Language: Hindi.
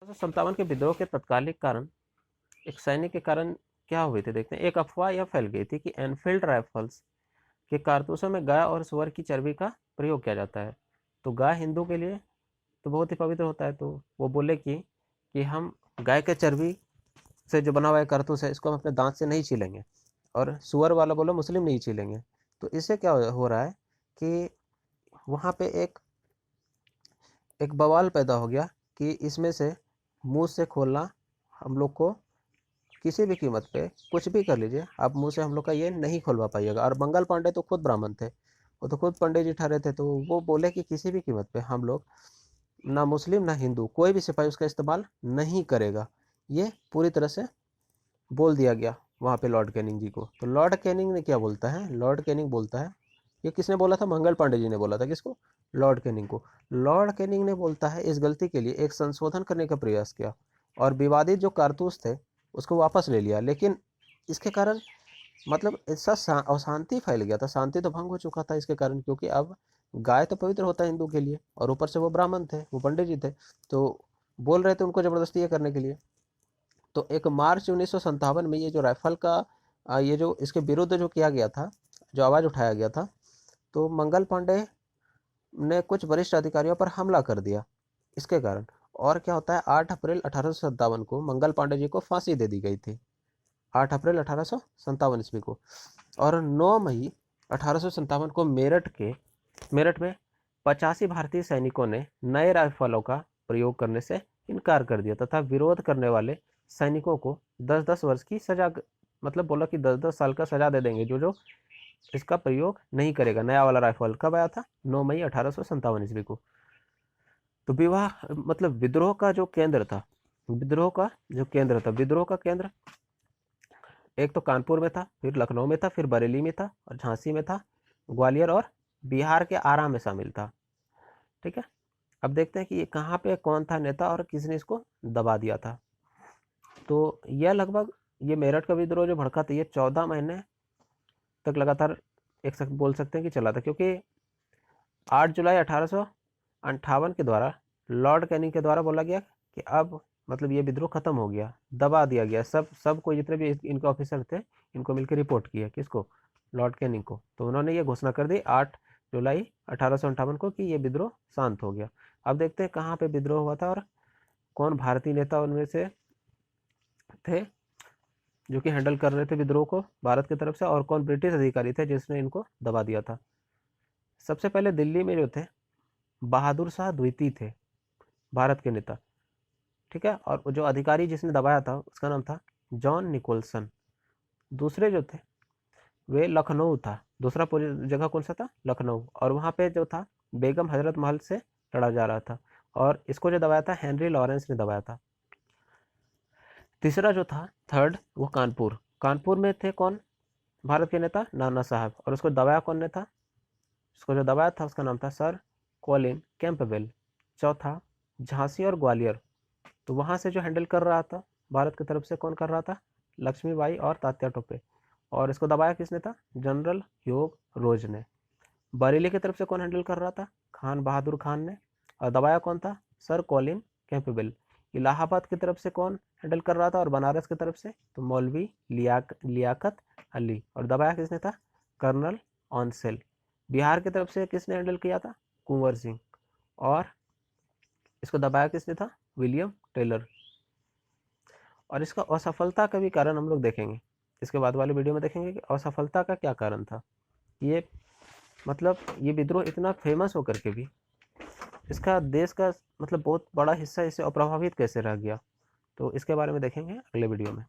1757 के विद्रोह के तत्कालिक कारण एक सैनिक के कारण क्या हुए थे देखते हैं। एक अफवाह यह फैल गई थी कि एनफील्ड राइफल्स के कारतूसों में गाय और सुअर की चर्बी का प्रयोग किया जाता है। तो गाय हिंदू के लिए तो बहुत ही पवित्र होता है, तो वो बोले कि हम गाय के चर्बी से जो बना हुआ है कारतूस है इसको हम अपने दांत से नहीं छीलेंगे, और सुअर वाला बोला मुस्लिम नहीं छीलेंगे। तो इससे क्या हो रहा है कि वहाँ पे एक बवाल पैदा हो गया कि इसमें से मुंह से खोलना हम लोग को किसी भी कीमत पे कुछ भी कर लीजिए, आप मुंह से हम लोग का ये नहीं खोलवा पाइएगा। और मंगल पांडे तो खुद ब्राह्मण थे, वो तो खुद पंडित जी ठहरे थे, तो वो बोले कि किसी भी कीमत पे हम लोग ना मुस्लिम ना हिंदू कोई भी सिपाही उसका इस्तेमाल नहीं करेगा। ये पूरी तरह से बोल दिया गया वहाँ पे लॉर्ड कैनिंग जी को। तो लॉर्ड कैनिंग ने क्या बोलता है, लॉर्ड कैनिंग बोलता है, ये किसने बोला था, मंगल पांडे जी ने बोला था। किसको? लॉर्ड कैनिंग को। लॉर्ड कैनिंग ने बोलता है इस गलती के लिए एक संशोधन करने का प्रयास किया और विवादित जो कारतूस थे उसको वापस ले लिया। लेकिन इसके कारण मतलब ऐसा अशांति फैल गया था, शांति तो भंग हो चुका था इसके कारण, क्योंकि अब गाय तो पवित्र होता है हिंदू के लिए, और ऊपर से वो ब्राह्मण थे, वो पंडित जी थे, तो बोल रहे थे उनको जबरदस्ती ये करने के लिए। तो एक मार्च 1957 में ये जो राइफल का ये जो इसके विरुद्ध जो किया गया था, जो आवाज़ उठाया गया था, तो मंगल पांडे ने कुछ वरिष्ठ अधिकारियों पर हमला कर दिया इसके कारण। और क्या होता है, 8 अप्रैल 1857 को मंगल पांडे जी को फांसी दे दी गई थी, 8 अप्रैल 1857 ईस्वी को। और 9 मई 1857 को मेरठ में 85 भारतीय सैनिकों ने नए राइफलों का प्रयोग करने से इनकार कर दिया तथा विरोध करने वाले सैनिकों को 10-10 वर्ष की सजा, मतलब बोला कि 10-10 साल का सजा दे देंगे जो जो इसका प्रयोग नहीं करेगा। नया वाला राइफल कब आया था? 9 मई 1857 ईस्वी को। तो विवाह मतलब विद्रोह का जो केंद्र था, विद्रोह का केंद्र एक तो कानपुर में था, फिर लखनऊ में था, फिर बरेली में था, और झांसी में था, ग्वालियर और बिहार के आरा में शामिल था। ठीक है, अब देखते हैं कि ये कहाँ पे कौन था नेता और किसने इसको दबा दिया था। तो यह लगभग ये मेरठ का विद्रोह जो भड़का था ये 14 महीने तक लगातार बोल सकते हैं कि चला था, क्योंकि 8 जुलाई 1858 के द्वारा लॉर्ड कैनिंग के द्वारा बोला गया कि अब मतलब ये विद्रोह खत्म हो गया, दबा दिया गया। सब कोई जितने भी इनके ऑफिसर थे इनको मिलकर रिपोर्ट किया, किसको? लॉर्ड कैनिंग को। तो उन्होंने ये घोषणा कर दी 8 जुलाई 1858 को कि ये विद्रोह शांत हो गया। अब देखते हैं कहाँ पे विद्रोह हुआ था और कौन भारतीय नेता उनमें से थे जो कि हैंडल कर रहे थे विद्रोह को भारत की तरफ से, और कौन ब्रिटिश अधिकारी थे जिसने इनको दबा दिया था। सबसे पहले दिल्ली में जो थे बहादुर शाह द्वितीय थे, भारत के नेता। ठीक है, और जो अधिकारी जिसने दबाया था उसका नाम था जॉन निकोलसन। दूसरे जो थे वे लखनऊ था, दूसरा जगह कौन सा था? लखनऊ। और वहाँ पे जो था बेगम हजरत महल से लड़ा जा रहा था, और इसको जो दबाया था हेनरी लॉरेंस ने दबाया था। तीसरा जो था थर्ड वो कानपुर में थे कौन? भारत के नेता नाना साहब। और उसको दबाया कौन ने था? उसको जो दबाया था उसका नाम था सर कॉलिन कैंपबेल। चौथा झांसी और ग्वालियर, तो वहाँ से जो हैंडल कर रहा था भारत की तरफ से कौन कर रहा था? लक्ष्मीबाई और तात्या टोपे। और इसको दबाया किसने था? जनरल ह्यूग रोज ने। बरेली की तरफ से कौन हैंडल कर रहा था? खान बहादुर खान ने। और दबाया कौन था? Sir Colin Campbell. इलाहाबाद की तरफ से कौन हैंडल कर रहा था और बनारस की तरफ से? तो मौलवी लियाकत अली। और दबाया किसने था? कर्नल ऑनसेल। बिहार की तरफ से किसने हैंडल किया था? कुंवर सिंह। और इसको दबाया किसने था? William Taylor. और इसका असफलता का भी कारण हम लोग देखेंगे, इसके बाद वाले वीडियो में देखेंगे कि असफलता का क्या कारण था। ये मतलब ये विद्रोह इतना फेमस होकर के भी इसका देश का मतलब बहुत बड़ा हिस्सा इसे अप्रभावित कैसे रह गया, तो इसके बारे में देखेंगे अगले वीडियो में।